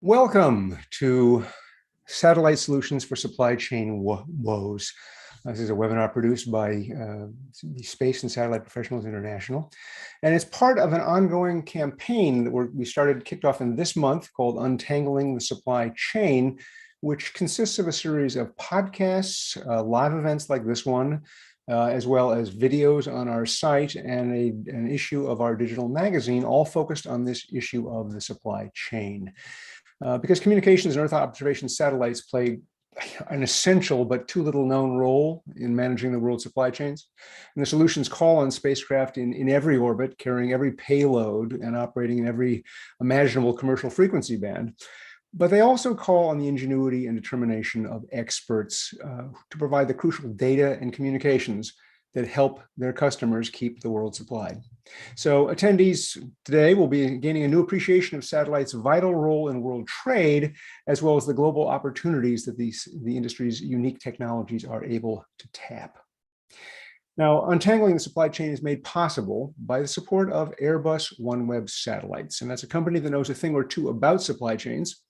Welcome to Satellite Solutions for Supply Chain Woes. This is a webinar produced by the Space and Satellite Professionals International. And it's part of an ongoing campaign that we kicked off in this month called Untangling the Supply Chain, which consists of a series of podcasts, live events like this one, as well as videos on our site and an issue of our digital magazine, all focused on this issue of the supply chain. Because communications and Earth observation satellites play an essential but too little known role in managing the world's supply chains. And the solutions call on spacecraft in every orbit, carrying every payload and operating in every imaginable commercial frequency band. But they also call on the ingenuity and determination of experts to provide the crucial data and communications that help their customers keep the world supplied. So attendees today will be gaining a new appreciation of satellites' vital role in world trade, as well as the global opportunities that the industry's unique technologies are able to tap. Now, untangling the supply chain is made possible by the support of Airbus OneWeb satellites, and that's a company that knows a thing or two about supply chains.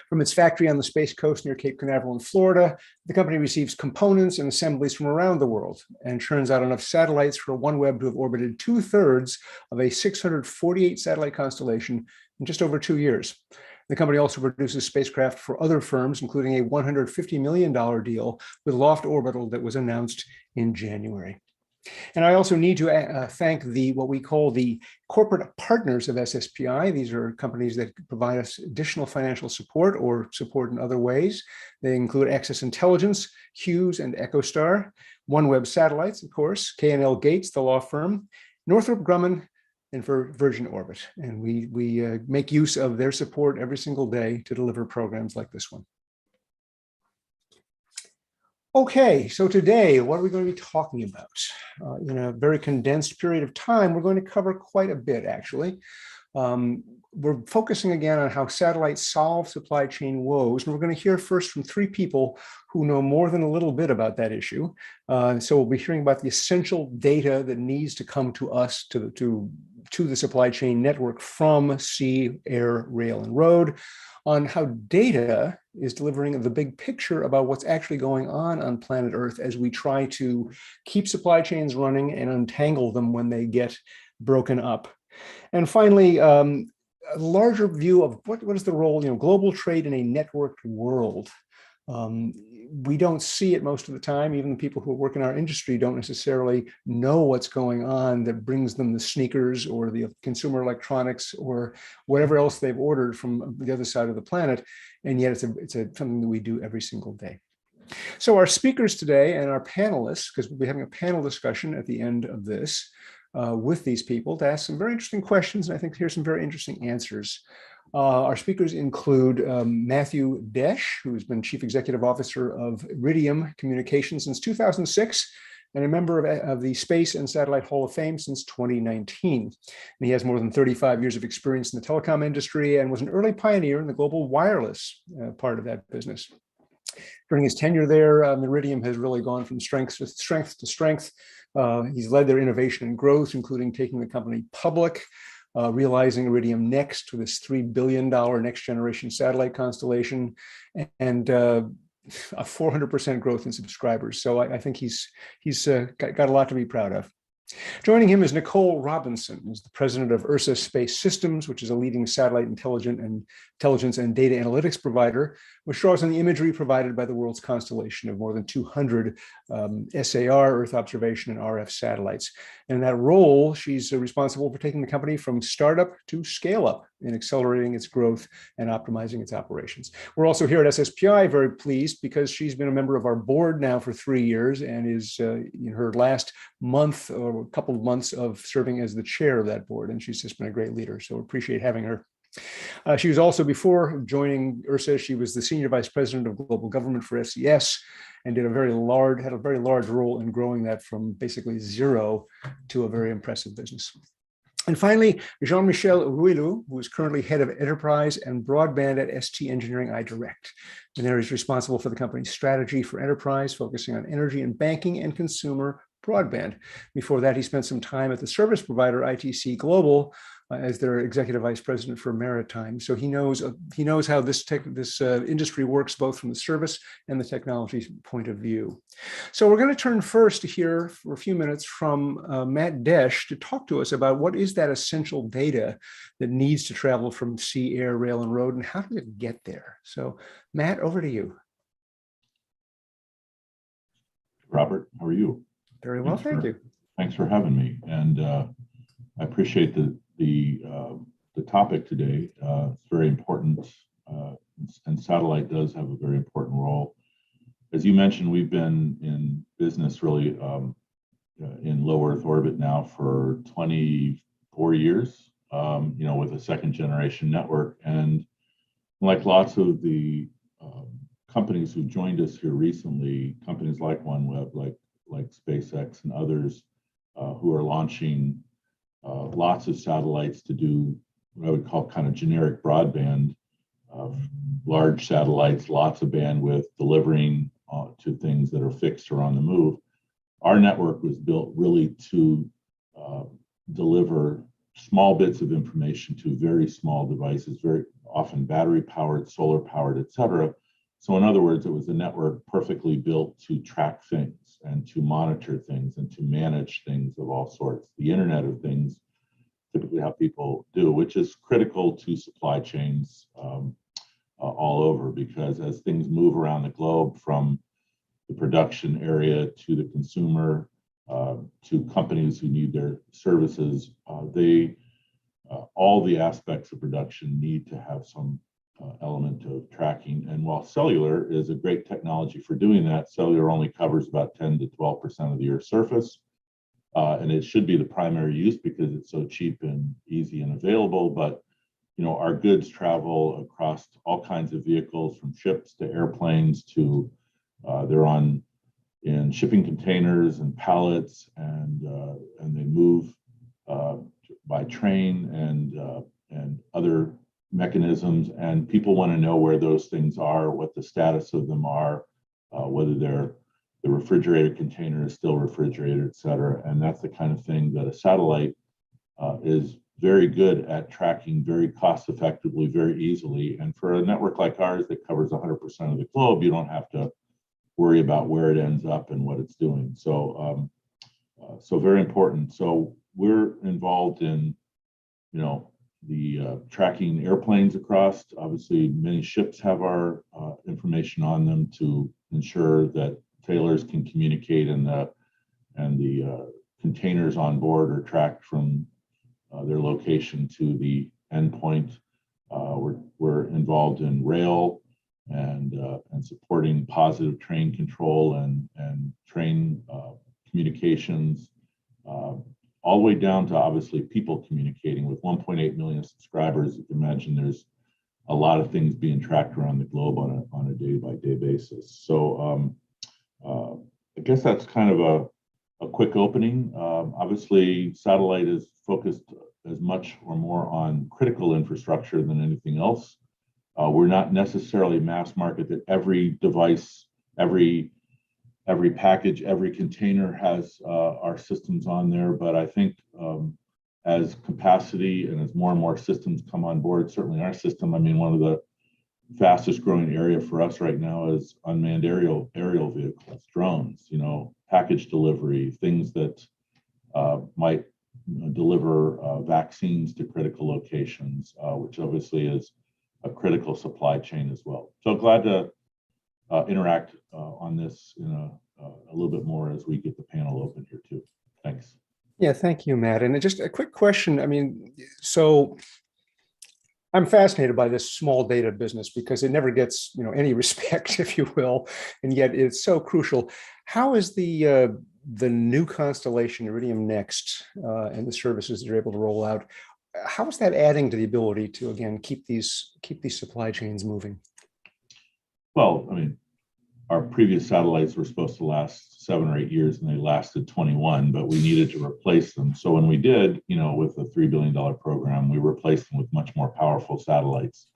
From its factory on the Space Coast near Cape Canaveral in Florida, the company receives components and assemblies from around the world and churns out enough satellites for OneWeb to have orbited 2/3 of a 648 satellite constellation in just over 2 years. The company also produces spacecraft for other firms, including a $150 million deal with Loft Orbital that was announced in January. And I also need to thank what we call the corporate partners of SSPI. These are companies that provide us additional financial support or support in other ways. They include Access Intelligence, Hughes and EchoStar, OneWeb Satellites, of course, K&L Gates, the law firm, Northrop Grumman, and for Virgin Orbit. And we make use of their support every single day to deliver programs like this one. Okay, so today, what are we going to be talking about? In a very condensed period of time, we're going to cover quite a bit, actually. We're focusing again on how satellites solve supply chain woes, and we're going to hear first from 3 people who know more than a little bit about that issue. So we'll be hearing about the essential data that needs to come to us, to the supply chain network from sea, air, rail, and road, on how data is delivering the big picture about what's actually going on planet Earth as we try to keep supply chains running and untangle them when they get broken up. And finally, a larger view of what is the role, global trade in a networked world. We don't see it most of the time. Even the people who work in our industry don't necessarily know what's going on that brings them the sneakers or the consumer electronics or whatever else they've ordered from the other side of the planet. And yet it's something that we do every single day. So our speakers today and our panelists, because we'll be having a panel discussion at the end of this with these people to ask some very interesting questions. And I think here's some very interesting answers. Our speakers include Matthew Desch, who's been Chief Executive Officer of Iridium Communications since 2006, and a member of the Space and Satellite Hall of Fame since 2019. And he has more than 35 years of experience in the telecom industry and was an early pioneer in the global wireless part of that business. During his tenure there, Iridium has really gone from strength to strength. He's led their innovation and growth, including taking the company public, realizing Iridium Next with this $3 billion next generation satellite constellation, and a 400% growth in subscribers. So I think he's got a lot to be proud of. Joining him is Nicole Robinson, who's the president of Ursa Space Systems, which is a leading satellite intelligence and data analytics provider, which draws on the imagery provided by the world's constellation of more than 200 SAR, Earth observation, and RF satellites. And in that role, she's responsible for taking the company from startup to scale up in accelerating its growth and optimizing its operations. We're also here at SSPI very pleased because she's been a member of our board now for 3 years and is in her last month or a couple of months of serving as the chair of that board. And she's just been a great leader. So appreciate having her. She was also, before joining Ursa, she was the Senior Vice President of Global Government for SES and had a very large role in growing that from basically zero to a very impressive business. And finally, Jean-Michel Rouillou, who is currently head of enterprise and broadband at ST Engineering iDirect. And there he's responsible for the company's strategy for enterprise, focusing on energy and banking and consumer broadband. Before that, he spent some time at the service provider ITC Global, as their executive vice president for maritime. So he knows how this industry works, both from the service and the technology point of view. So we're going to turn first to hear for a few minutes from Matt Desch to talk to us about what is that essential data that needs to travel from sea, air, rail, and road, and how does it get there? So Matt, over to you. Robert, how are you? Very well, thank you. Thanks for having me, and I appreciate the topic today. It's very important, and satellite does have a very important role. As you mentioned, we've been in business really in low Earth orbit now for 24 years. With a second generation network, and like lots of the companies who joined us here recently, companies like OneWeb, like SpaceX and others, who are launching lots of satellites to do what I would call kind of generic broadband, large satellites, lots of bandwidth, delivering to things that are fixed or on the move. Our network was built really to deliver small bits of information to very small devices, very often battery powered, solar powered, et cetera. So in other words, it was a network perfectly built to track things and to monitor things and to manage things of all sorts. The Internet of Things, typically how people do, which is critical to supply chains all over, because as things move around the globe from the production area to the consumer, to companies who need their services, all the aspects of production need to have some element of tracking. And while cellular is a great technology for doing that, cellular only covers about 10 to 12% of the Earth's surface. And it should be the primary use because it's so cheap and easy and available. But our goods travel across all kinds of vehicles, from ships to airplanes to they're in shipping containers and pallets, and they move by train and other mechanisms, and people want to know where those things are, what the status of them are, whether the refrigerator container is still refrigerated, et cetera. And that's the kind of thing that a satellite is very good at tracking very cost effectively, very easily. And for a network like ours that covers 100% of the globe, you don't have to worry about where it ends up and what it's doing. So, so very important. So we're involved in, the tracking airplanes across. Obviously, many ships have our information on them to ensure that sailors can communicate, and the containers on board are tracked from their location to the endpoint. We're involved in rail and supporting positive train control and train communications, all the way down to obviously people communicating. With 1.8 million subscribers, you can imagine there's a lot of things being tracked around the globe on a day-by-day basis. So I guess that's kind of a quick opening. Obviously, satellite is focused as much or more on critical infrastructure than anything else. We're not necessarily mass market that every device, every package, every container has our systems on there. But I think as capacity and as more and more systems come on board, certainly our system, I mean, one of the fastest growing area for us right now is unmanned aerial vehicles, drones, package delivery, things that might deliver vaccines to critical locations, which obviously is a critical supply chain as well. So glad to interact on this in a little bit more as we get the panel open here too. Thanks. Yeah, thank you, Matt. And just a quick question. I mean, so I'm fascinated by this small data business because it never gets, any respect, if you will, and yet it's so crucial. How is the new constellation Iridium Next and the services that you're able to roll out, how is that adding to the ability to, again, keep these supply chains moving? Well, I mean, our previous satellites were supposed to last 7 or 8 years, and they lasted 21, but we needed to replace them. So when we did, with a $3 billion program, we replaced them with much more powerful satellites.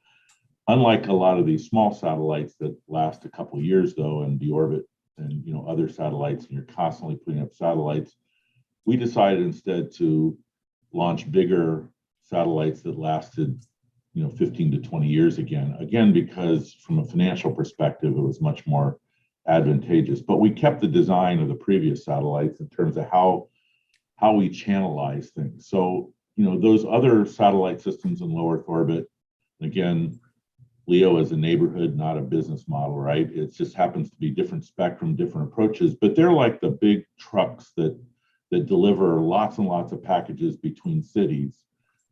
Unlike a lot of these small satellites that last a couple of years, though, and deorbit and other satellites, and you're constantly putting up satellites, we decided instead to launch bigger satellites that lasted 15 to 20 years again, because from a financial perspective, it was much more advantageous. But we kept the design of the previous satellites in terms of how we channelize things. So, those other satellite systems in low Earth orbit, again, LEO is a neighborhood, not a business model, right? It just happens to be different spectrum, different approaches, but they're like the big trucks that deliver lots and lots of packages between cities,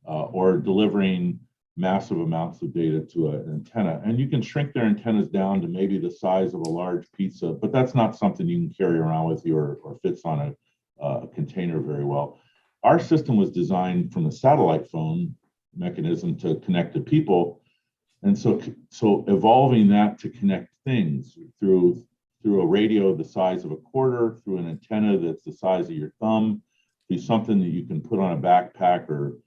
or delivering massive amounts of data to an antenna. And you can shrink their antennas down to maybe the size of a large pizza, but that's not something you can carry around with you or fits on a container very well. Our system was designed from a satellite phone mechanism to connect to people. And so evolving that to connect things through a radio the size of a quarter, through an antenna that's the size of your thumb, through something that you can put on a backpack or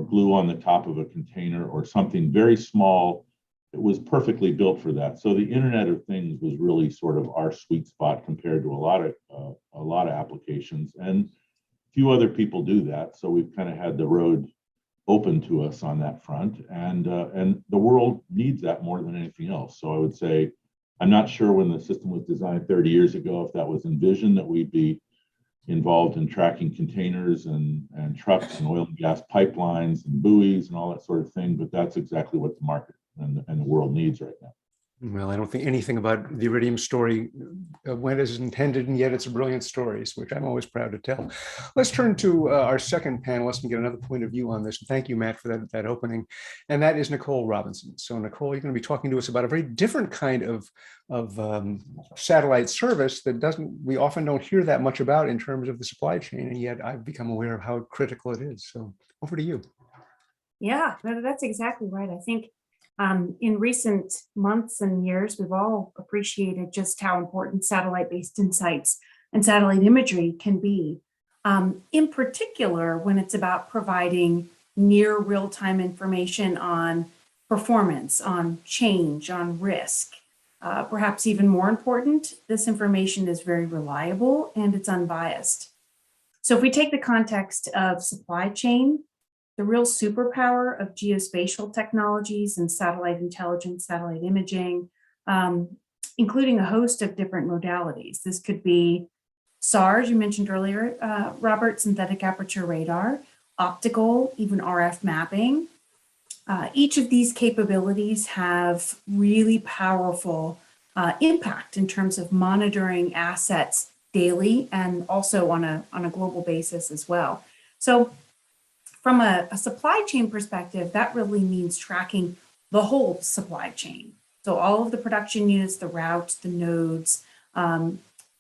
glue on the top of a container or something very small. It was perfectly built for that. So the Internet of Things was really sort of our sweet spot compared to a lot of applications, and few other people do that. So we've kind of had the road open to us on that front, and the world needs that more than anything else. So I would say, I'm not sure when the system was designed 30 years ago if that was envisioned that we'd be involved in tracking containers and trucks and oil and gas pipelines and buoys and all that sort of thing, but that's exactly what the market and the world needs right now. Well, I don't think anything about the Iridium story went as intended, and yet it's a brilliant story, which I'm always proud to tell. Let's turn to our second panelist and get another point of view on this. Thank you, Matt, for that opening. And that is Nicole Robinson. So Nicole, you're going to be talking to us about a very different kind of satellite service that we often don't hear that much about in terms of the supply chain, and yet I've become aware of how critical it is. So over to you. Yeah, that's exactly right. I think in recent months and years, we've all appreciated just how important satellite-based insights and satellite imagery can be, in particular when it's about providing near real-time information on performance, on change, on risk. Perhaps even more important, this information is very reliable and it's unbiased. So if we take the context of supply chain, the real superpower of geospatial technologies and satellite intelligence, satellite imaging, including a host of different modalities. This could be SARS, you mentioned earlier, Robert, synthetic aperture radar, optical, even RF mapping. Each of these capabilities have really powerful impact in terms of monitoring assets daily and also on a global basis as well. So from a supply chain perspective, that really means tracking the whole supply chain. So all of the production units, the routes, the nodes,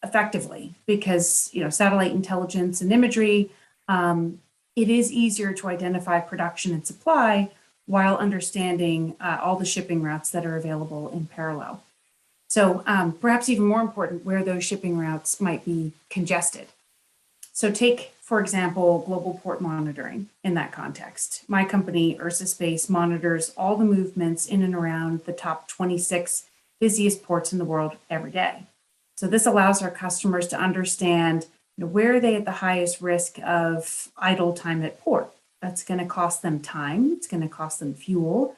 effectively, because satellite intelligence and imagery, it is easier to identify production and supply while understanding all the shipping routes that are available in parallel. So perhaps even more important, where those shipping routes might be congested. So take, for example, global port monitoring in that context. My company, Ursa Space, monitors all the movements in and around the top 26 busiest ports in the world every day. So this allows our customers to understand where are they at the highest risk of idle time at port. That's going to cost them time. It's going to cost them fuel.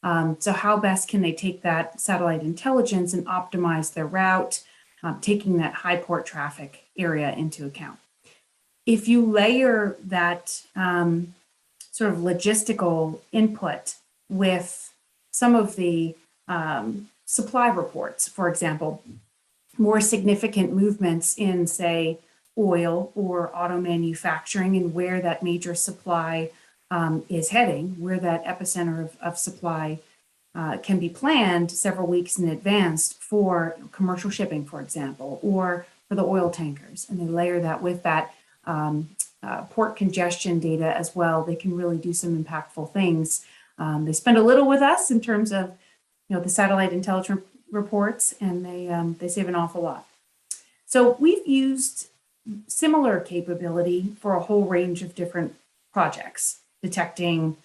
So how best can they take that satellite intelligence and optimize their route, taking that high port traffic area into account? If you layer that sort of logistical input with some of the supply reports, for example, more significant movements in, say, oil or auto manufacturing and where that major supply is heading, where that epicenter of supply can be planned several weeks in advance for commercial shipping, for example, or for the oil tankers, and they layer that with that port congestion data as well, they can really do some impactful things. They spend a little with us in terms of the satellite intelligence reports, and they save an awful lot. So we've used similar capability for a whole range of different projects, detecting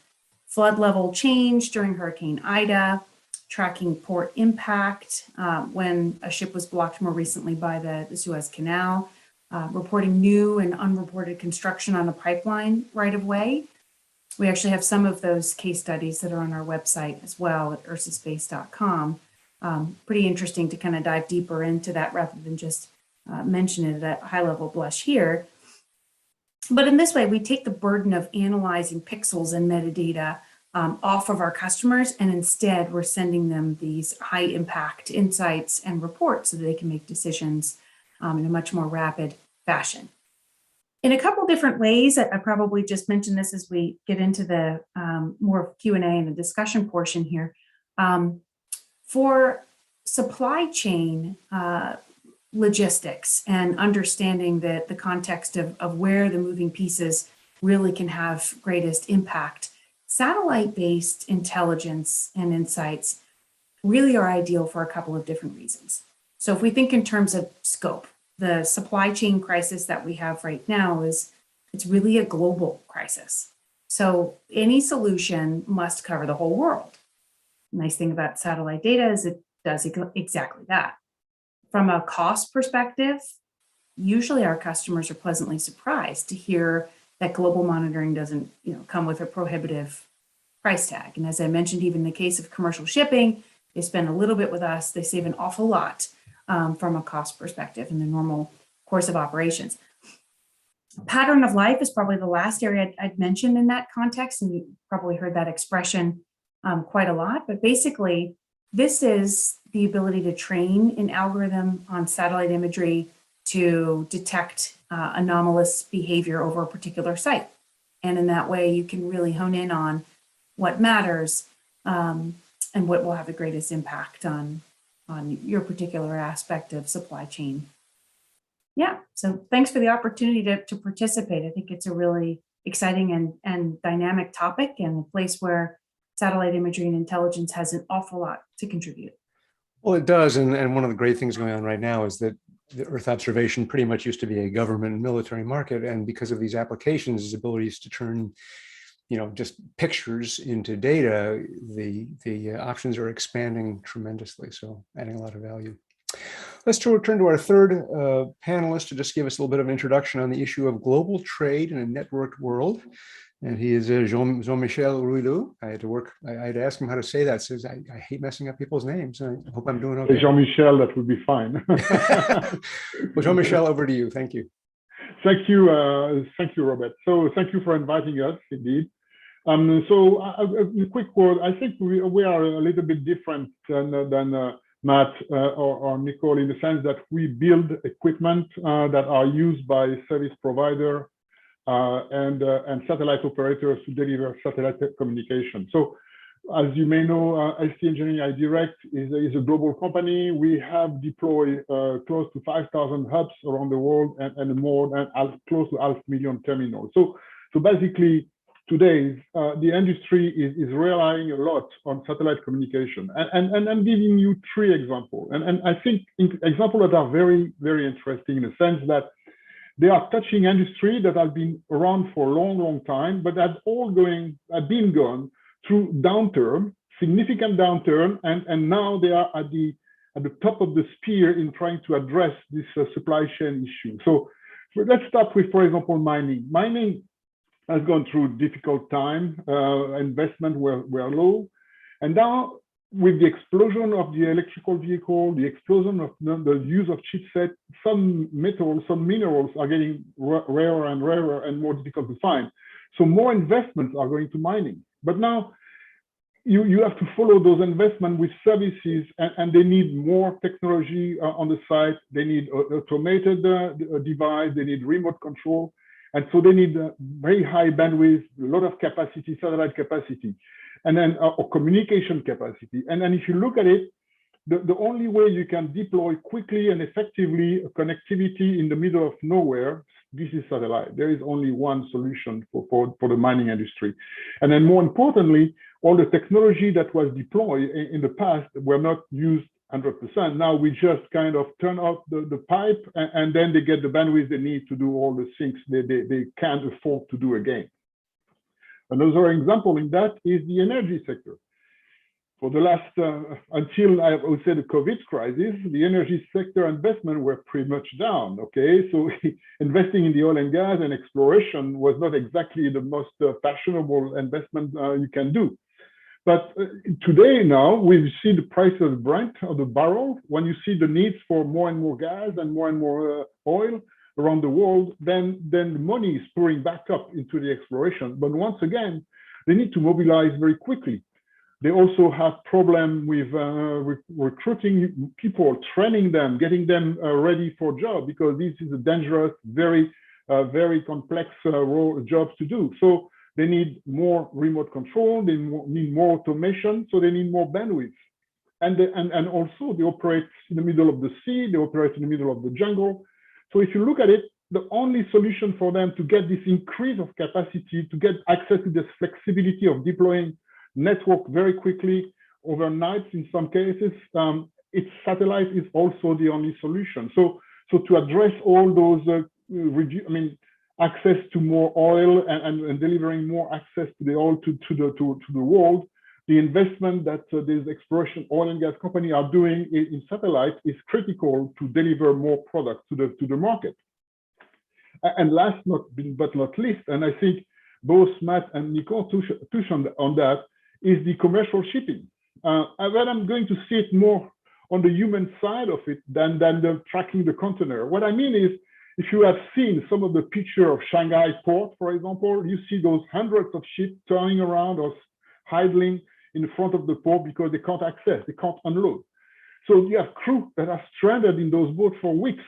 flood level change during Hurricane Ida, tracking port impact when a ship was blocked more recently by the Suez Canal, reporting new and unreported construction on a pipeline right of way, We actually have some of those case studies that are on our website as well at ursaspace.com. Pretty interesting to kind of dive deeper into that rather than just mention it at a high level blush here. But in this way, we take the burden of analyzing pixels and metadata off of our customers, and instead we're sending them these high impact insights and reports so that they can make decisions in a much more rapid fashion. In a couple different ways, I probably just mentioned this as we get into the more Q&A and the discussion portion here. For supply chain logistics and understanding that the context of where the moving pieces really can have greatest impact, satellite-based intelligence and insights really are ideal for a couple of different reasons. So if we think in terms of scope, the supply chain crisis that we have right now it's really a global crisis. So any solution must cover the whole world. The nice thing about satellite data is it does exactly that. From a cost perspective, usually our customers are pleasantly surprised to hear that global monitoring doesn't come with a prohibitive price tag. And as I mentioned, even in the case of commercial shipping, they spend a little bit with us, they save an awful lot from a cost perspective in the normal course of operations. Pattern of life is probably the last area I'd mention in that context, and you probably heard that expression quite a lot, but basically this is the ability to train an algorithm on satellite imagery to detect anomalous behavior over a particular site. And in that way, you can really hone in on what matters and what will have the greatest impact on your particular aspect of supply chain. Yeah, so thanks for the opportunity to participate. I think it's a really exciting and dynamic topic, and a place where satellite imagery and intelligence has an awful lot to contribute. Well, it does. And one of the great things going on right now is that the Earth observation pretty much used to be a government and military market. And because of these applications, these abilities to turn, just pictures into data, the options are expanding tremendously. So adding a lot of value. Let's turn to our third panelist to just give us a little bit of an introduction on the issue of global trade in a networked world. And he is Jean-Michel Rouillou. I had to ask him how to say that. Says I hate messing up people's names. I hope I'm doing okay. Jean-Michel, that would be fine. Well, Jean-Michel, over to you. Thank you. Thank you, Robert. So thank you for inviting us, indeed. So a quick word. I think we are a little bit different than Matt or Nicole, in the sense that we build equipment that are used by service provider and satellite operators to deliver satellite communication. So as you may know, ST Engineering iDirect is a global company. We have deployed close to 5,000 hubs around the world and more than close to 500,000 terminals. So basically, today, the industry is relying a lot on satellite communication. And I'm giving you three examples. And I think examples that are very, very interesting in the sense that they are touching industry that have been around for a long, long time, but have been gone through downturn, significant downturn, and now they are at the top of the spear in trying to address this supply chain issue. So let's start with, for example, mining. Mining has gone through difficult time, investment were low, and now with the explosion of the electrical vehicle, the explosion of the use of chipset, some metals, some minerals are getting rarer and rarer and more difficult to find. So more investments are going to mining. But now you have to follow those investments with services, and they need more technology on the site. They need automated device, they need remote control. And so they need very high bandwidth, a lot of capacity, satellite capacity, and then or communication capacity. And then if you look at it, the only way you can deploy quickly and effectively connectivity in the middle of nowhere, this is satellite. There is only one solution for the mining industry. And then more importantly, all the technology that was deployed in the past were not used 100%. Now we just kind of turn off the pipe, and then they get the bandwidth they need to do all the things they can't afford to do again. Another example in that is the energy sector. for the last, until I would say the COVID crisis, the energy sector investment were pretty much down, okay? So investing in the oil and gas and exploration was not exactly the most fashionable investment you can do. But today now, we see the price of Brent or the barrel, when you see the needs for more and more gas and more oil around the world, then the money is pouring back up into the exploration. But once again, they need to mobilize very quickly. They also have problem with recruiting people, training them, getting them ready for job, because this is a dangerous, very complex job to do. So they need more remote control, they need more automation, so they need more bandwidth. And also they operate in the middle of the sea, they operate in the middle of the jungle. So if you look at it, the only solution for them to get this increase of capacity, to get access to this flexibility of deploying network very quickly overnight in some cases, its satellite is also the only solution. So to address all those, access to more oil and delivering more access to the oil to the world, the investment that these exploration oil and gas companies are doing in satellite is critical to deliver more products to the market. And last but not least, and I think both Matt and Nicole touch on that, is the commercial shipping. But I'm going to see it more on the human side of it than the tracking the container. What I mean is, if you have seen some of the picture of Shanghai port, for example, you see those hundreds of ships turning around or idling in front of the port because they can't access, they can't unload. So you have crew that are stranded in those boats for weeks,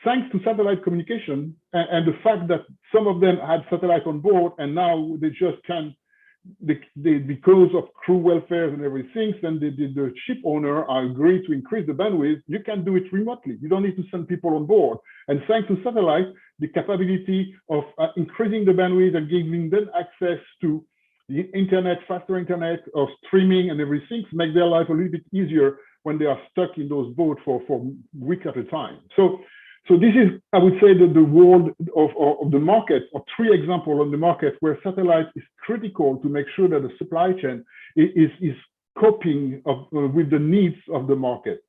thanks to satellite communication and the fact that some of them had satellite on board and now they just can't, because of crew welfare and everything, then the ship owner are agreed to increase the bandwidth. You can do it remotely. You don't need to send people on board. And thanks to satellite, the capability of increasing the bandwidth and giving them access to the internet, faster internet, or streaming and everything, make their life a little bit easier when they are stuck in those boats for weeks at a time. So this is, I would say, the world of the market, or three examples on the market where satellite is critical to make sure that the supply chain is coping with the needs of the market.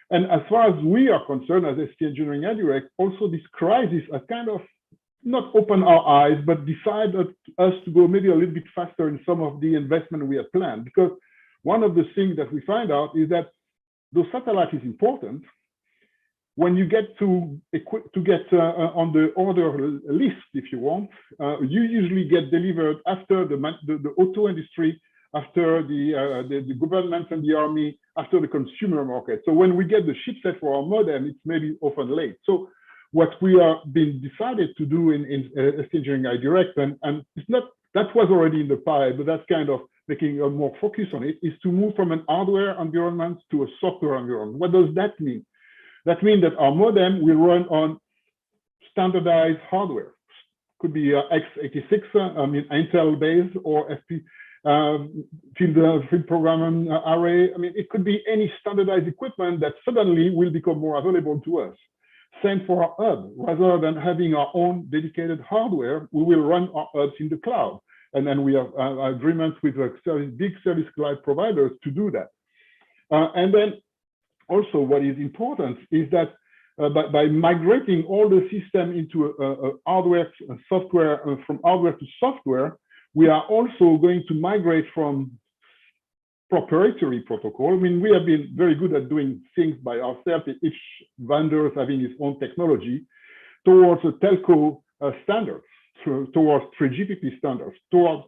And as far as we are concerned, as ST Engineering Indirect, also this crisis has kind of not opened our eyes, but decided us to go maybe a little bit faster in some of the investment we had planned. Because one of the things that we find out is that the satellite is important. When you get on the order list, if you want, you usually get delivered after the auto industry, after the government and the army, after the consumer market. So when we get the chipset for our modem, it's maybe often late. So what we are being decided to do in ST Engineering Indirect, and it's not, that was already in the pie, but that's kind of making a more focus on it, is to move from an hardware environment to a software environment. What does that mean? That means that our modem will run on standardized hardware. Could be x86, Intel based, or FP, field programming array. It could be any standardized equipment that suddenly will become more available to us. Same for our hub. Rather than having our own dedicated hardware, we will run our hubs in the cloud. And then we have agreements with big service cloud providers to do that. And then also what is important is that by migrating all the system into hardware and software, from hardware to software, we are also going to migrate from proprietary protocol. We have been very good at doing things by ourselves, each vendor is having its own technology, towards a telco standards, towards 3GPP standards, towards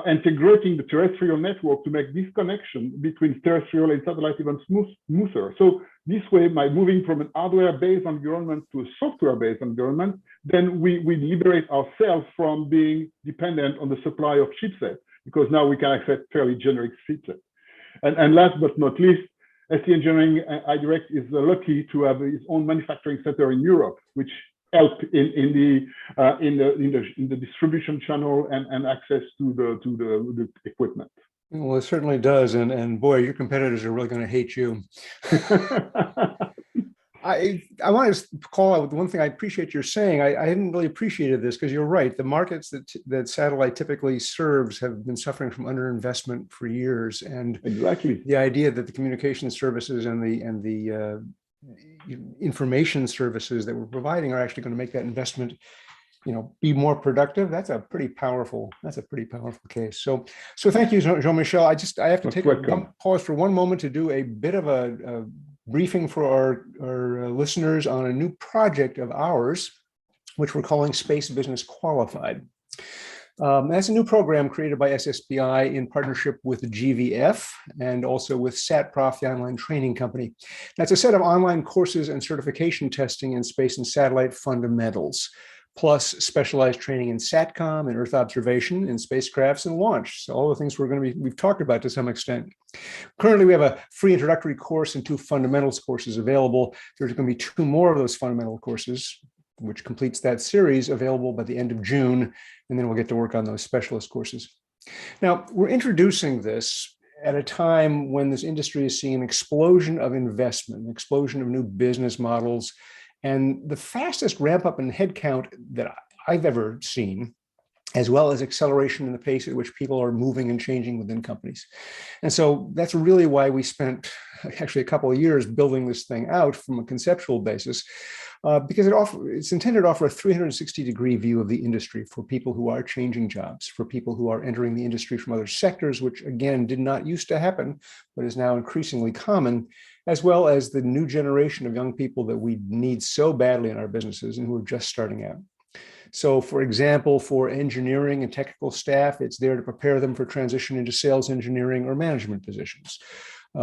integrating the terrestrial network to make this connection between terrestrial and satellite even smoother. So this way, by moving from an hardware-based environment to a software-based environment, then we liberate ourselves from being dependent on the supply of chipset, because now we can accept fairly generic chipset. And last but not least, ST Engineering Indirect is lucky to have its own manufacturing center in Europe, which help in the distribution channel and access to the equipment. Well, it certainly does, and boy, your competitors are really going to hate you. I want to call out one thing I appreciate you're saying. I hadn't really appreciated this because you're right. The markets that satellite typically serves have been suffering from underinvestment for years, and Exactly. the idea that the communication services and the information services that we're providing are actually going to make that investment, be more productive. That's a pretty powerful case. So thank you, Jean-Michel. I have to take a pause for one moment to do a bit of a briefing for our listeners on a new project of ours, which we're calling Space Business Qualified. That's a new program created by SSBI in partnership with GVF and also with SatProf, the online training company. That's a set of online courses and certification testing in space and satellite fundamentals, plus specialized training in SATCOM and Earth observation in spacecrafts and launch. So all the things we've talked about to some extent. Currently, we have a free introductory course and 2 fundamentals courses available. There's going to be 2 more of those fundamental courses, which completes that series, available by the end of June, and then we'll get to work on those specialist courses. Now, we're introducing this at a time when this industry is seeing an explosion of investment, an explosion of new business models, and the fastest ramp up in headcount that I've ever seen, as well as acceleration in the pace at which people are moving and changing within companies. And so that's really why we spent actually a couple of years building this thing out from a conceptual basis, because it's intended to offer a 360-degree view of the industry for people who are changing jobs, for people who are entering the industry from other sectors, which again did not used to happen, but is now increasingly common, as well as the new generation of young people that we need so badly in our businesses and who are just starting out. So for example, for engineering and technical staff, it's there to prepare them for transition into sales engineering or management positions.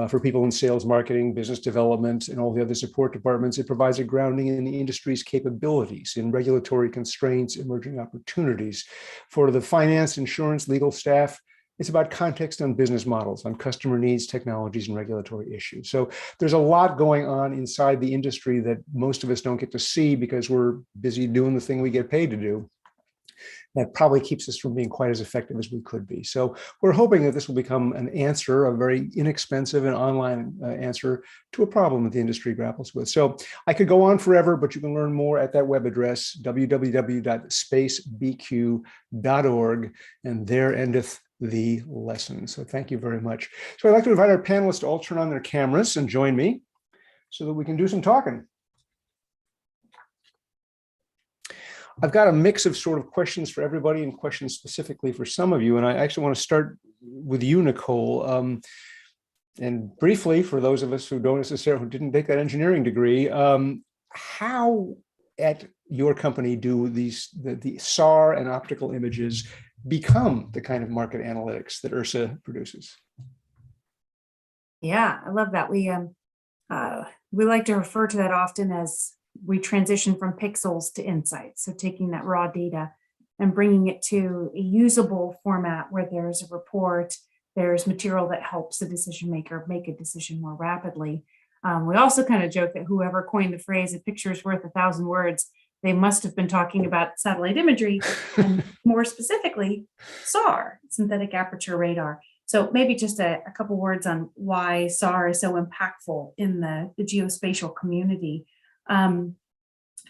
For people in sales, marketing, business development, and all the other support departments, it provides a grounding in the industry's capabilities, in regulatory constraints, emerging opportunities. For the finance, insurance, legal staff, it's about context on business models, on customer needs, technologies, and regulatory issues. So there's a lot going on inside the industry that most of us don't get to see because we're busy doing the thing we get paid to do. That probably keeps us from being quite as effective as we could be. So we're hoping that this will become an answer, a very inexpensive and online answer to a problem that the industry grapples with. So I could go on forever, but you can learn more at that web address, www.spacebq.org, and there endeth the lesson. So thank you very much. So I'd like to invite our panelists to all turn on their cameras and join me so that we can do some talking. I've got a mix of sort of questions for everybody and questions specifically for some of you. And I actually want to start with you, Nicole. And briefly, for those of us who didn't take that engineering degree, how at your company do the SAR and optical images become the kind of market analytics that URSA produces? Yeah, I love that. We like to refer to that often as we transition from pixels to insights. So taking that raw data and bringing it to a usable format where there's a report, there's material that helps the decision maker make a decision more rapidly. We also kind of joke that whoever coined the phrase, "a picture is worth 1,000 words," they must have been talking about satellite imagery and more specifically, SAR, synthetic aperture radar. So maybe just a couple words on why SAR is so impactful in the geospatial community.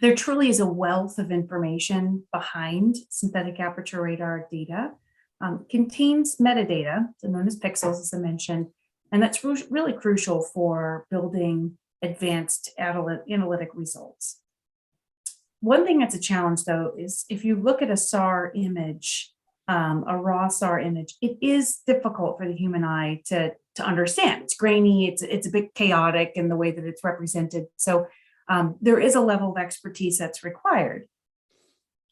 There truly is a wealth of information behind synthetic aperture radar data. Contains metadata, so known as pixels, as I mentioned, and that's really crucial for building advanced analytic results. One thing that's a challenge, though, is if you look at a SAR image, a raw SAR image, it is difficult for the human eye to understand. It's grainy, it's a bit chaotic in the way that it's represented. So there is a level of expertise that's required.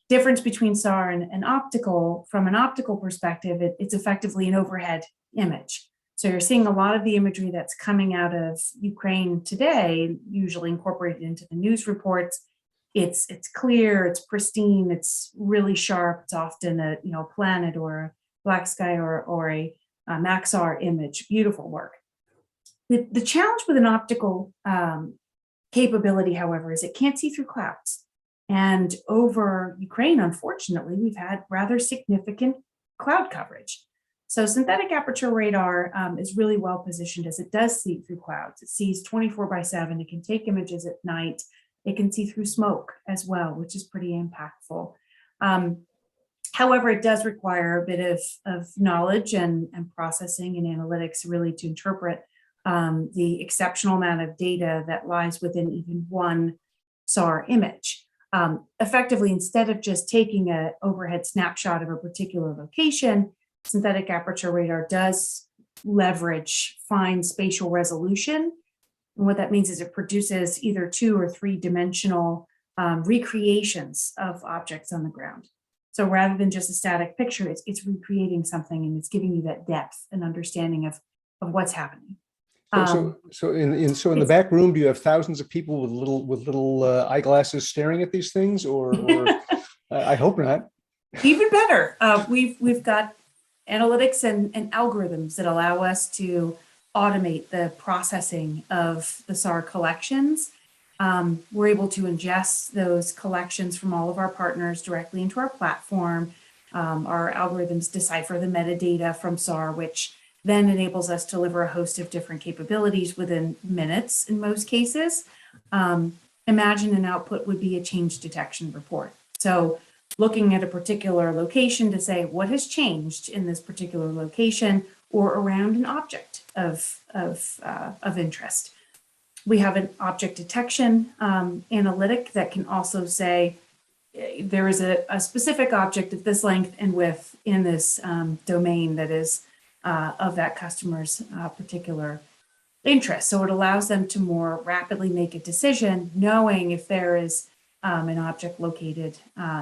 Difference between SAR and optical, from an optical perspective, it's effectively an overhead image. So you're seeing a lot of the imagery that's coming out of Ukraine today, usually incorporated into the news reports. It's clear, it's pristine, it's really sharp. It's often a planet or a black sky or a Maxar image. Beautiful work. The challenge with an optical capability, however, is it can't see through clouds. And over Ukraine, unfortunately, we've had rather significant cloud coverage. So synthetic aperture radar is really well positioned as it does see through clouds. It sees 24/7. It can take images at night. It can see through smoke as well, which is pretty impactful. However, it does require a bit of knowledge and processing and analytics really to interpret the exceptional amount of data that lies within even one SAR image. Effectively, instead of just taking an overhead snapshot of a particular location, synthetic aperture radar does leverage fine spatial resolution. And what that means is it produces either 2 or 3 dimensional recreations of objects on the ground. So rather than just a static picture, it's recreating something, and it's giving you that depth and understanding of what's happening. So in the back room, do you have thousands of people with little eyeglasses staring at these things, or I hope not. Even better, we've got analytics and algorithms that allow us to automate the processing of the SAR collections. We're able to ingest those collections from all of our partners directly into our platform. Our algorithms decipher the metadata from SAR, which then enables us to deliver a host of different capabilities within minutes in most cases. Imagine an output would be a change detection report. So looking at a particular location to say what has changed in this particular location or around an object of interest. We have an object detection analytic that can also say there is a specific object of this length and width in this domain that is of that customer's particular interest. So it allows them to more rapidly make a decision, knowing if there is an object located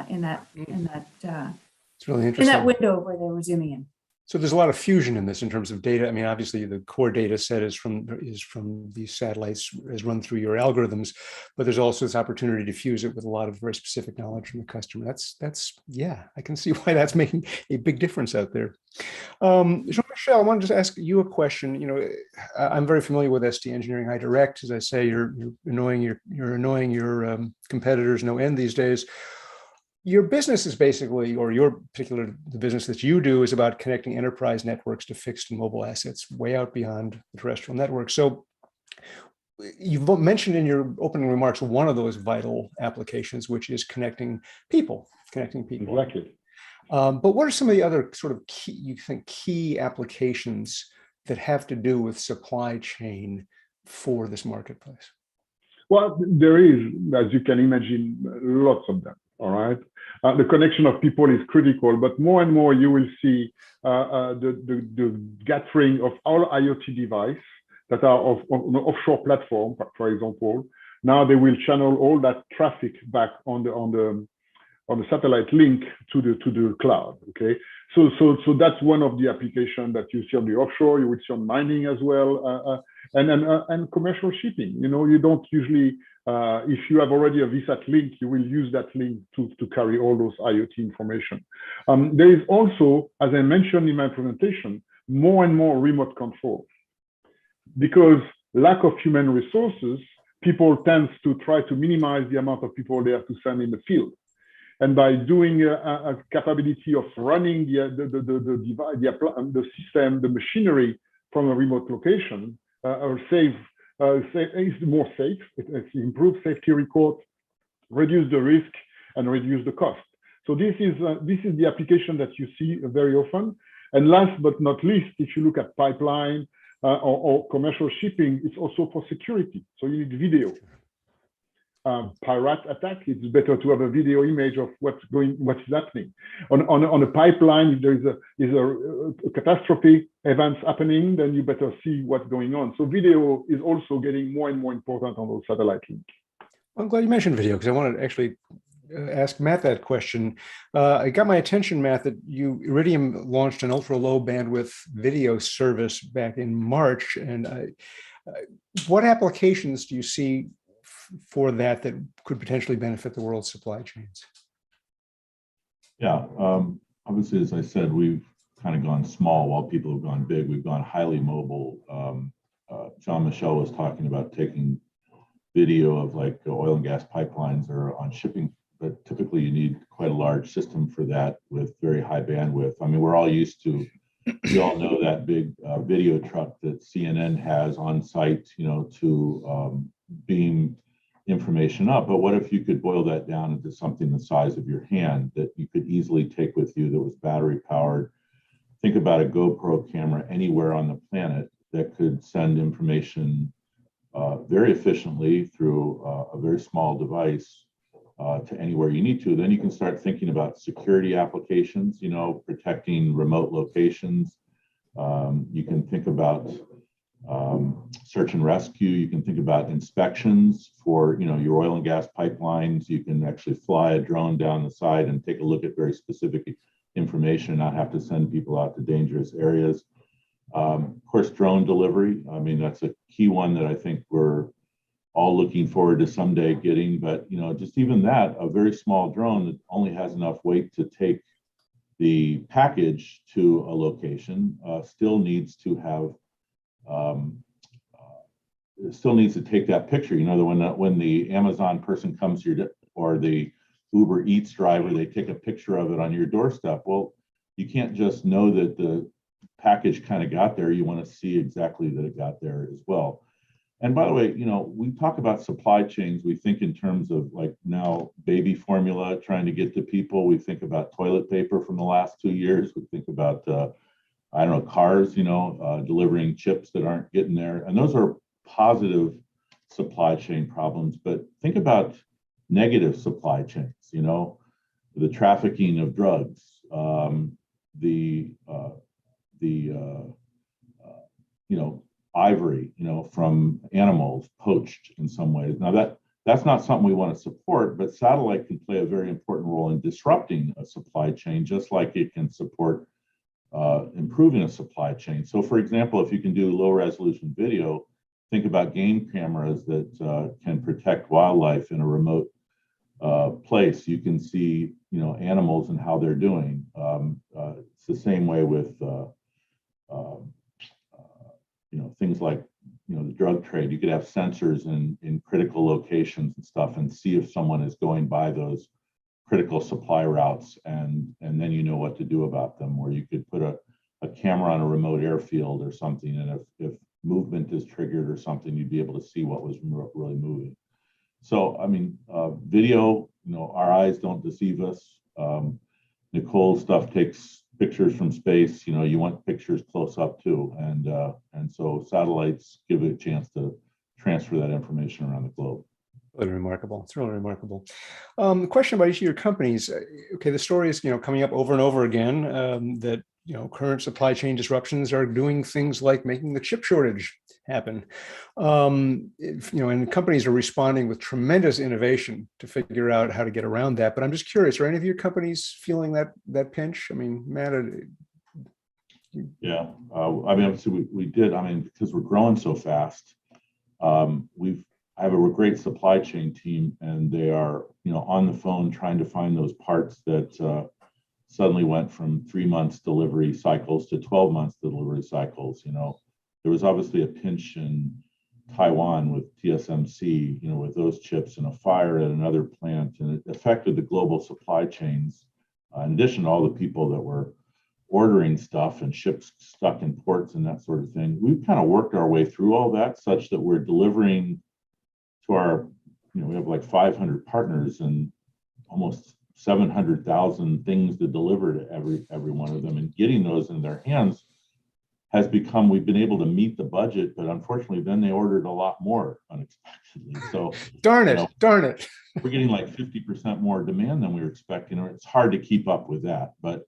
in that It's really interesting. in that window where they were zooming in. So there's a lot of fusion in this in terms of data. I mean, obviously the core data set is from these satellites, is run through your algorithms, but there's also this opportunity to fuse it with a lot of very specific knowledge from the customer. That's yeah, I can see why that's making a big difference out there. Jean-Michel, I wanted to just ask you a question. You know, I'm very familiar with SD Engineering High Direct. As I say, you're annoying your competitors no end these days. Your business is basically, or the business that you do is about connecting enterprise networks to fixed and mobile assets way out beyond the terrestrial network. So you've mentioned in your opening remarks one of those vital applications, which is connecting people. Exactly. But what are some of the other sort of key applications that have to do with supply chain for this marketplace? Well, there is, as you can imagine, lots of them. All right. The connection of people is critical, but more and more you will see the gathering of all IoT devices that are on an offshore platform, for example. Now they will channel all that traffic back on the satellite link to the cloud. Okay. So that's one of the applications that you see on the offshore. You will see on mining as well, and commercial shipping. You know, you don't usually. If you have already a VSAT link, you will use that link to carry all those IoT information. There is also, as I mentioned in my presentation, more and more remote control. Because lack of human resources, people tend to try to minimize the amount of people they have to send in the field. And by doing a capability of running the system, the machinery from a remote location, is more safe. It improves safety record, reduce the risk, and reduce the cost. So this is the application that you see very often. And last but not least, if you look at pipeline or commercial shipping, it's also for security. So you need video. Pirate attack, it's better to have a video image of what's happening. On a pipeline, if there is a catastrophe events happening, then you better see what's going on. So video is also getting more and more important on those satellite links. I'm glad you mentioned video, because I wanted to actually ask Matt that question. It got my attention, Matt, that Iridium launched an ultra low bandwidth video service back in March. And what applications do you see for that could potentially benefit the world's supply chains? Yeah, obviously, as I said, we've kind of gone small while people have gone big. We've gone highly mobile. Jean-Michel was talking about taking video of like oil and gas pipelines or on shipping, but typically you need quite a large system for that with very high bandwidth. I mean, we're all used to We all know that big video truck that CNN has on site, to beam information up. But what if you could boil that down into something the size of your hand that you could easily take with you that was battery powered? Think about a GoPro camera anywhere on the planet that could send information very efficiently through a very small device to anywhere you need to. Then you can start thinking about security applications, protecting remote locations. You can think about search and rescue. You can think about inspections for, your oil and gas pipelines. You can actually fly a drone down the side and take a look at very specific information, not have to send people out to dangerous areas. Of course, drone delivery. I mean, that's a key one that I think we're all looking forward to someday getting. But, just even that, a very small drone that only has enough weight to take the package to a location still needs to have, still needs to take that picture. When the Amazon person comes here or the Uber Eats driver, they take a picture of it on your doorstep. Well, you can't just know that the package kind of got there. You want to see exactly that it got there as well. And by the way, we talk about supply chains. We think in terms of like now baby formula trying to get to people. We think about toilet paper from the last 2 years. We think about, cars, delivering chips that aren't getting there. And those are positive supply chain problems. But think about negative supply chains, the trafficking of drugs, ivory, from animals poached in some ways. Now that's not something we want to support, but satellite can play a very important role in disrupting a supply chain, just like it can support improving a supply chain. So for example, if you can do low resolution video, think about game cameras that can protect wildlife in a remote place. You can see, animals and how they're doing. It's the same way with, things like, the drug trade. You could have sensors in critical locations and stuff and see if someone is going by those critical supply routes, and then you know what to do about them. Or you could put a camera on a remote airfield or something, and if movement is triggered or something, you'd be able to see what was really moving. So, I mean, video, our eyes don't deceive us. Nicole's stuff takes pictures from space. You want pictures close up too. And so satellites give it a chance to transfer that information around the globe. Really remarkable. It's really remarkable. The question about each of your companies. Okay, the story is, coming up over and over again that, current supply chain disruptions are doing things like making the chip shortage happen. And companies are responding with tremendous innovation to figure out how to get around that. But I'm just curious, are any of your companies feeling that pinch? I mean, Matt. Yeah, obviously we did. Because we're growing so fast, I have a great supply chain team, and they are, on the phone trying to find those parts that suddenly went from 3 months delivery cycles to 12 months delivery cycles. There was obviously a pinch in Taiwan with TSMC, with those chips, and a fire at another plant, and it affected the global supply chains. In addition to all the people that were ordering stuff and ships stuck in ports and that sort of thing, we've kind of worked our way through all that such that we're delivering to our, we have like 500 partners and almost 700,000 things to deliver to every one of them, and getting those in their hands has become, we've been able to meet the budget, but unfortunately then they ordered a lot more unexpectedly. So darn it. We're getting like 50% more demand than we were expecting. It's hard to keep up with that, but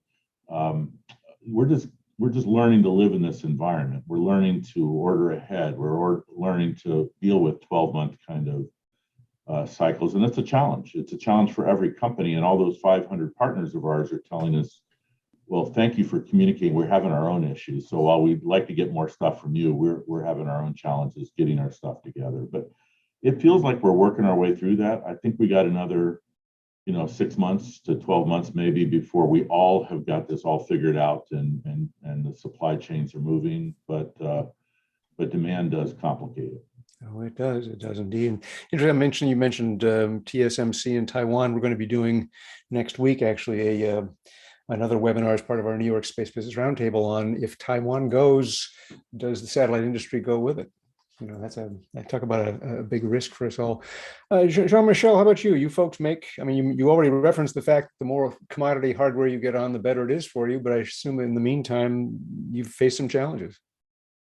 we're just learning to live in this environment. We're learning to order ahead. We're learning to deal with 12-month kind of cycles, and it's a challenge. It's a challenge for every company, and all those 500 partners of ours are telling us, well, thank you for communicating. We're having our own issues. So while we'd like to get more stuff from you, we're having our own challenges getting our stuff together. But it feels like we're working our way through that. I think we got another, 6 months to 12 months maybe before we all have got this all figured out and the supply chains are moving. But demand does complicate it. Oh, it does. It does indeed. You mentioned TSMC in Taiwan. We're going to be doing next week actually a another webinar as part of our New York Space Business Roundtable on if Taiwan goes, does the satellite industry go with it? You know, I talk about a big risk for us all. Jean-Michel, how about you? You folks make, I mean, you already referenced the fact the more commodity hardware you get on, the better it is for you. But I assume in the meantime, you've faced some challenges.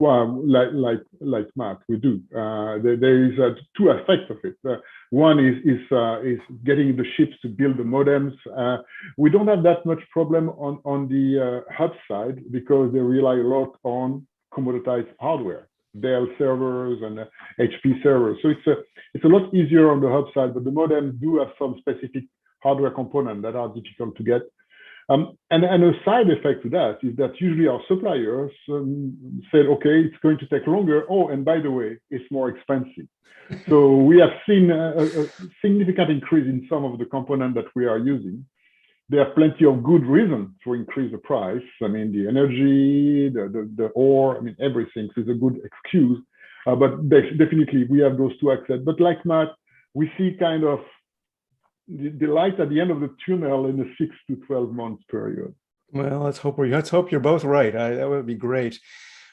Well, like Matt, we do. There is two aspects of it. One is getting the ships to build the modems. We don't have that much problem on the hub side because they rely a lot on commoditized hardware, Dell servers and HP servers. So it's a lot easier on the hub side, but the modems do have some specific hardware components that are difficult to get. And a side effect to that is that usually our suppliers said, okay, it's going to take longer. Oh, and by the way, it's more expensive. So we have seen a significant increase in some of the components that we are using. There are plenty of good reasons to increase the price. I mean, the energy, the ore, I mean, everything. So it's a good excuse. But definitely we have those two aspects. But like Matt, we see kind of the light at the end of the tunnel in the 6 to 12 months period. Well, let's hope you're both right. That would be great.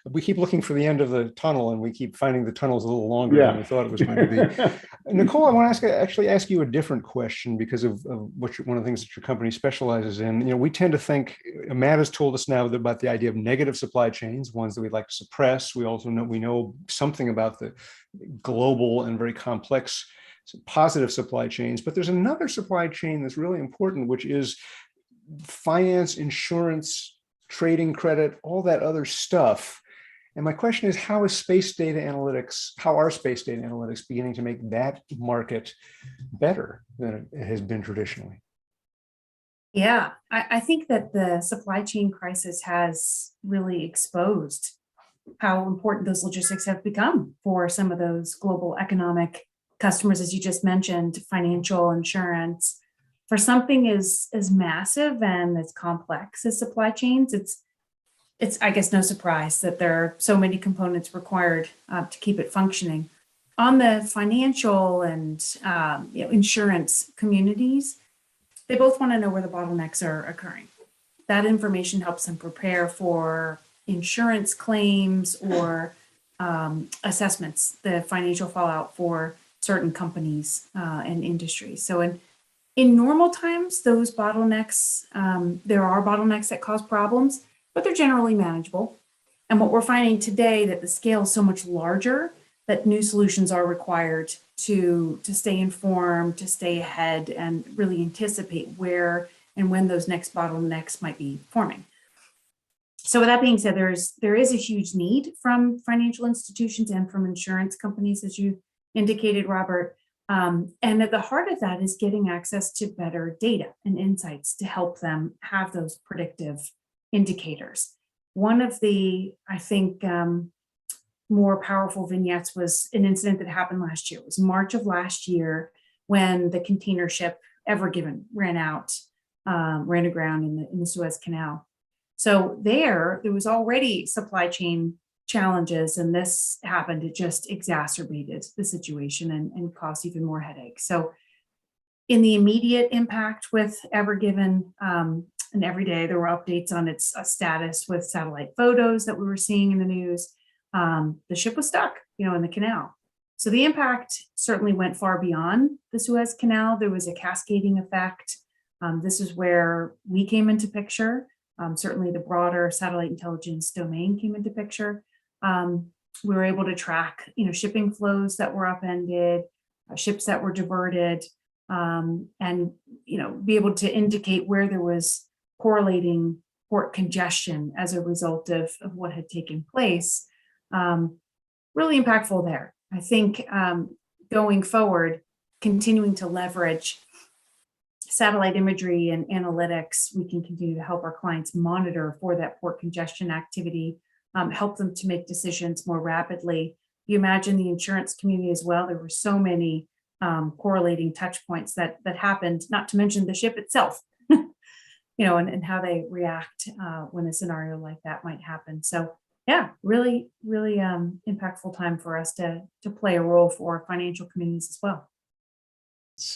We keep looking for the end of the tunnel, and we keep finding the tunnel's a little longer than we thought it was going to be. Nicole, I want to actually ask you a different question because of one of the things that your company specializes in. You know, we tend to think, Matt has told us now about the idea of negative supply chains, ones that we'd like to suppress. We also know something about the global and very complex positive supply chains, but there's another supply chain that's really important, which is finance, insurance, trading credit, all that other stuff. And my question is, how are space data analytics beginning to make that market better than it has been traditionally? Yeah, I think that the supply chain crisis has really exposed how important those logistics have become for some of those global economic customers, as you just mentioned, financial, insurance. For something as massive and as complex as supply chains, it's I guess no surprise that there are so many components required to keep it functioning. On the financial and insurance communities, they both want to know where the bottlenecks are occurring. That information helps them prepare for insurance claims or assessments, the financial fallout for certain companies and industries. So in normal times, those bottlenecks, there are bottlenecks that cause problems, but they're generally manageable. And what we're finding today, that the scale is so much larger, that new solutions are required to stay informed, to stay ahead, and really anticipate where and when those next bottlenecks might be forming. So with that being said, there is a huge need from financial institutions and from insurance companies, as you indicated, Robert. And at the heart of that is getting access to better data and insights to help them have those predictive indicators. One of the, I think, more powerful vignettes was an incident that happened last year. It was March of last year when the container ship Ever Given ran aground in the Suez Canal. So there was already supply chain challenges, and this happened. It just exacerbated the situation and caused even more headaches. So in the immediate impact with Ever Given, and every day there were updates on its status with satellite photos that we were seeing in the news. The ship was stuck, in the canal. So the impact certainly went far beyond the Suez Canal. There was a cascading effect. This is where we came into picture. Certainly the broader satellite intelligence domain came into picture. We were able to track, shipping flows that were upended, ships that were diverted, and, be able to indicate where there was correlating port congestion as a result of what had taken place. Really impactful there. I think going forward, continuing to leverage satellite imagery and analytics, we can continue to help our clients monitor for that port congestion activity, help them to make decisions more rapidly. You imagine the insurance community as well. There were so many correlating touch points that happened, not to mention the ship itself, and how they react when a scenario like that might happen. So yeah, really, really impactful time for us to play a role for financial communities as well.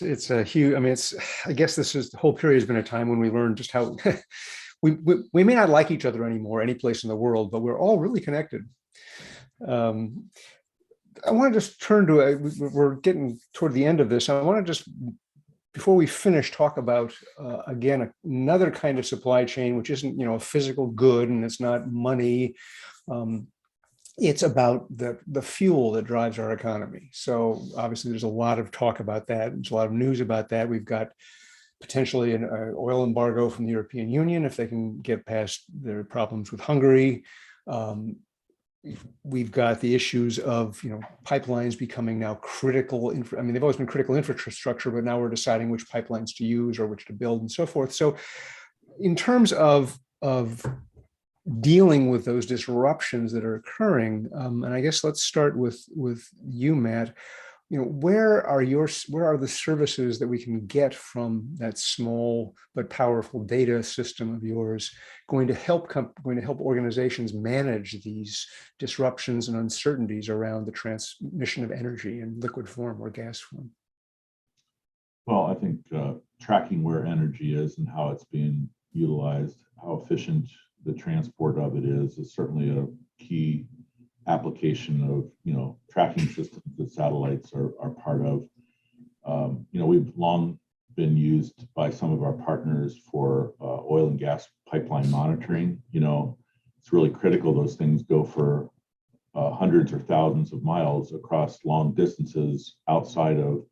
It's a huge, I mean, I guess this is, the whole period has been a time when we learned just how we may not like each other anymore, any place in the world, but we're all really connected. Um, I want to just turn to, we're getting toward the end of this. I want to just, before we finish, talk about, again, another kind of supply chain, which isn't, a physical good and it's not money. It's about the fuel that drives our economy. So obviously there's a lot of talk about that. There's a lot of news about that. We've got potentially an oil embargo from the European Union if they can get past their problems with Hungary. We've got the issues of pipelines becoming now critical. I mean, they've always been critical infrastructure, but now we're deciding which pipelines to use or which to build and so forth. So in terms of dealing with those disruptions that are occurring, and I guess let's start with you, Matt. Where are the services that we can get from that small but powerful data system of yours going to help organizations manage these disruptions and uncertainties around the transmission of energy in liquid form or gas form? Well, I think tracking where energy is and how it's being utilized, how efficient the transport of it is certainly a key application of tracking systems that satellites are part of. We've long been used by some of our partners for oil and gas pipeline monitoring. It's really critical. Those things go for hundreds or thousands of miles across long distances outside of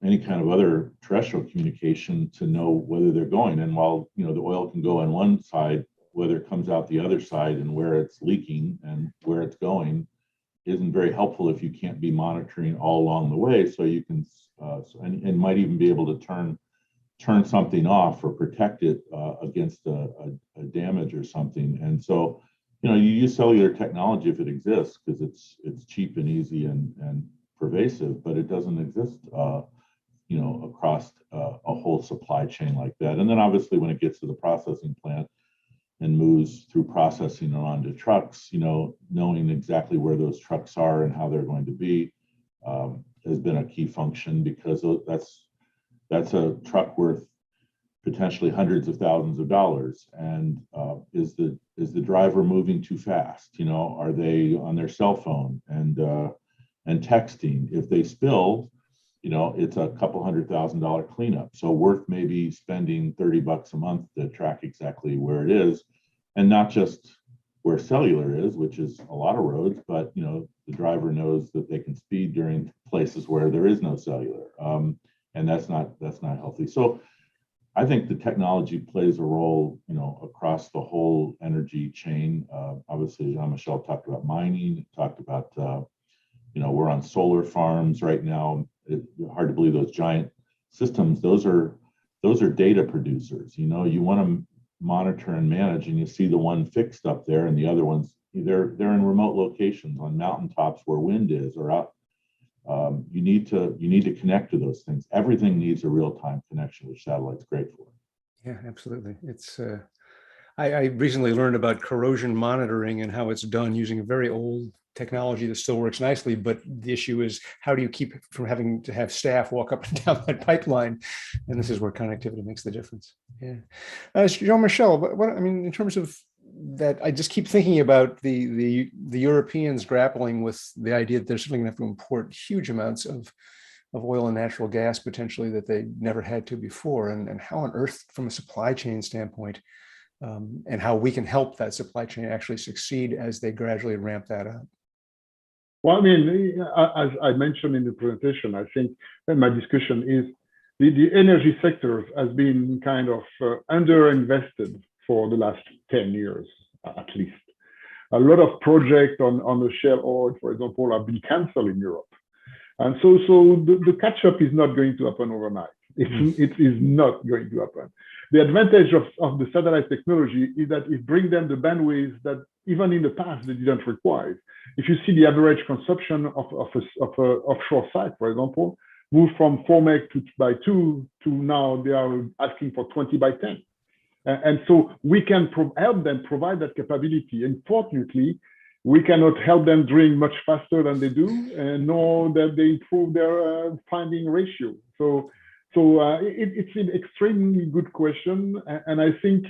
any kind of other terrestrial communication to know whether they're going. And while the oil can go on one side, whether it comes out the other side and where it's leaking and where it's going isn't very helpful if you can't be monitoring all along the way. So you can and might even be able to turn something off or protect it against a damage or something. And so you use cellular technology if it exists because it's cheap and easy and pervasive, but it doesn't exist across a whole supply chain like that. And then obviously when it gets to the processing plant and moves through processing and onto trucks, knowing exactly where those trucks are and how they're going to be has been a key function, because that's a truck worth potentially hundreds of thousands of dollars. And is the driver moving too fast? Are they on their cell phone and texting? If they spill, it's a couple $100,000 cleanup. So worth maybe spending $30 a month to track exactly where it is, and not just where cellular is, which is a lot of roads, but the driver knows that they can speed during places where there is no cellular, and that's not healthy. So I think the technology plays a role, across the whole energy chain. Obviously, Jean-Michel talked about mining, talked about we're on solar farms right now. It's hard to believe those giant systems. Those are data producers. You want to monitor and manage, and you see the one fixed up there, and the other ones they're in remote locations on mountaintops where wind is or up. You need to connect to those things. Everything needs a real-time connection, which satellite's great for. Yeah, absolutely. It's I recently learned about corrosion monitoring and how it's done using a very old technology that still works nicely, but the issue is how do you keep from having to have staff walk up and down that pipeline? And this is where connectivity makes the difference. Yeah. Jean-Michel, what I mean, in terms of that, I just keep thinking about the Europeans grappling with the idea that they're certainly going to have to import huge amounts of oil and natural gas potentially that they never had to before, and how on earth, from a supply chain standpoint, and how we can help that supply chain actually succeed as they gradually ramp that up. Well, I mean, as I mentioned in the presentation, I think that my discussion is the energy sector has been kind of underinvested for the last 10 years, at least. A lot of projects on the shale oil, for example, have been canceled in Europe. And so the catch-up is not going to happen overnight. It is not going to happen. The advantage of the satellite technology is that it brings them the bandwidth that even in the past they didn't require. If you see the average consumption of a offshore site, for example, moved from 4 meg by 2 to now they are asking for 20 by 10. And so we can help them provide that capability. And fortunately, we cannot help them drink much faster than they do, and nor that they improve their finding ratio. So it's an extremely good question, and I think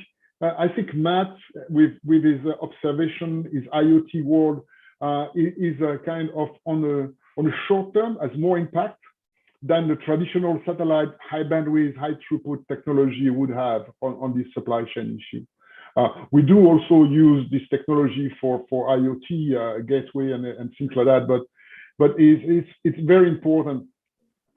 Matt, with his observation, his IoT world, is a kind of on a short term has more impact than the traditional satellite high bandwidth, high throughput technology would have on this supply chain issue. We do also use this technology for IoT gateway and things like that, but it's very important.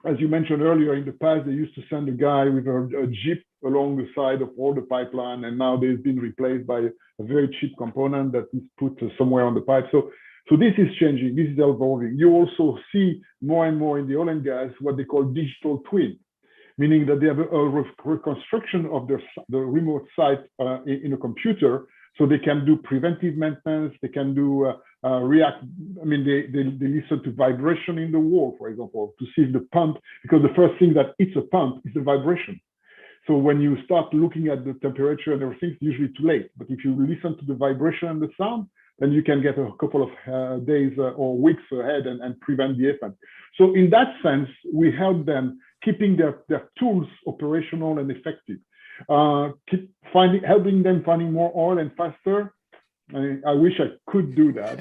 As you mentioned earlier, in the past, they used to send a guy with a jeep along the side of all the pipeline, and now they've been replaced by a very cheap component that is put somewhere on the pipe. So this is changing, this is evolving. You also see more and more in the oil and gas what they call digital twin, meaning that they have a reconstruction of the remote site in a computer, so they can do preventive maintenance, they can do react. I mean, they listen to vibration in the wall, for example, to see if the pump, because the first thing that hits a pump is the vibration. So when you start looking at the temperature and everything, it's usually too late. But if you listen to the vibration and the sound, then you can get a couple of days or weeks ahead and prevent the effect. So in that sense, we help them keeping their tools operational and effective. Helping them finding more oil and faster. I wish I could do that.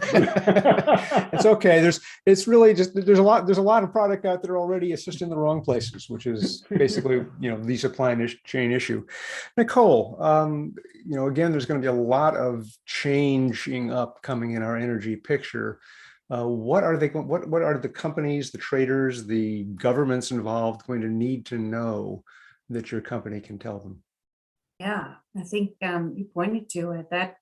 It's okay. It's really just there's a lot of product out there already. It's just in the wrong places, which is basically the supply chain issue. Nicole, again, there's going to be a lot of changing up coming in our energy picture. What are the companies, the traders, the governments involved going to need to know that your company can tell them? Yeah, I think you pointed to it, that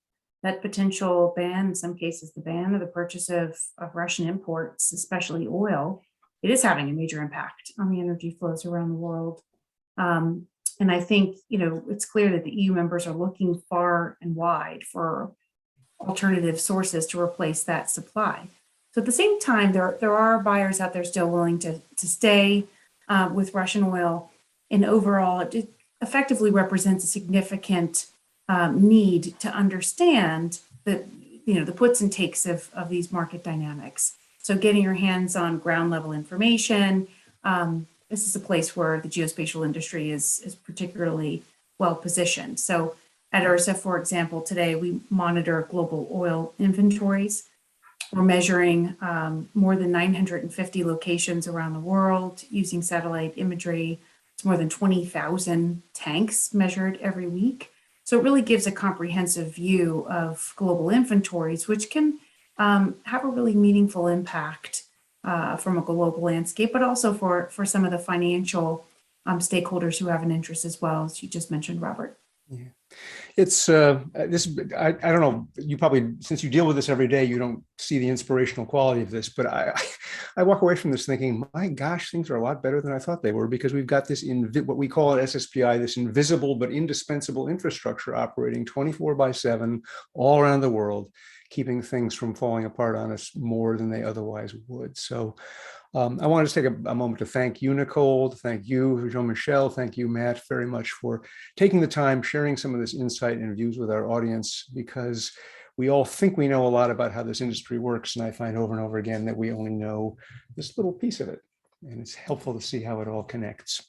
potential ban, in some cases, the ban of the purchase of Russian imports, especially oil, it is having a major impact on the energy flows around the world. And I think, it's clear that the EU members are looking far and wide for alternative sources to replace that supply. So at the same time, there are buyers out there still willing to stay with Russian oil. And overall, it effectively represents a significant need to understand the puts and takes of these market dynamics. So getting your hands on ground level information, this is a place where the geospatial industry is particularly well positioned. So at URSA, for example, today we monitor global oil inventories. We're measuring more than 950 locations around the world using satellite imagery. It's more than 20,000 tanks measured every week. So it really gives a comprehensive view of global inventories, which can have a really meaningful impact from a global landscape, but also for some of the financial stakeholders who have an interest as well, as you just mentioned, Robert. Yeah. It's this. I don't know. You probably, since you deal with this every day, you don't see the inspirational quality of this. But I walk away from this thinking, my gosh, things are a lot better than I thought they were, because we've got this what we call at SSPI, this invisible but indispensable infrastructure operating 24/7 all around the world, keeping things from falling apart on us more than they otherwise would. So I wanted to take a moment to thank you, Nicole, to thank you, Jean-Michel, thank you, Matt, very much for taking the time, sharing some of this insight and views with our audience, because we all think we know a lot about how this industry works, and I find over and over again that we only know this little piece of it, and it's helpful to see how it all connects.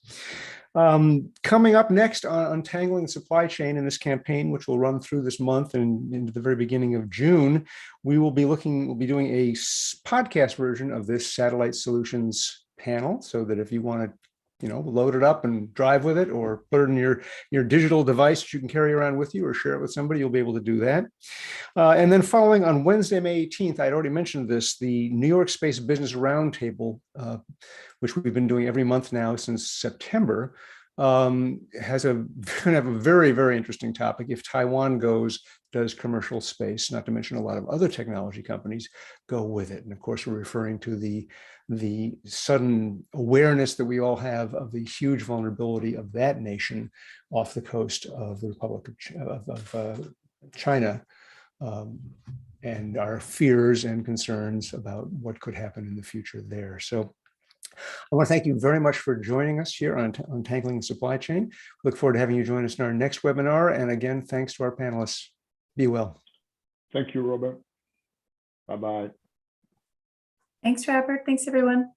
Coming up next on Untangling the Supply Chain in this campaign, which will run through this month and into the very beginning of June, we'll be doing a podcast version of this Satellite Solutions panel, so that if you want to load it up and drive with it, or put it in your digital device that you can carry around with you, or share it with somebody, you'll be able to do that. And then following on Wednesday, May 18th, I'd already mentioned this, the New York Space Business Roundtable, which we've been doing every month now since September, has going to have a very, very interesting topic. If Taiwan does commercial space, not to mention a lot of other technology companies go with it. And of course, we're referring to the sudden awareness that we all have of the huge vulnerability of that nation off the coast of the Republic of China, and our fears and concerns about what could happen in the future there. So I want to thank you very much for joining us here on Untangling the Supply Chain. Look forward to having you join us in our next webinar. And again, thanks to our panelists. Be well. Thank you, Robert. Bye-bye. Thanks, Robert. Thanks, everyone.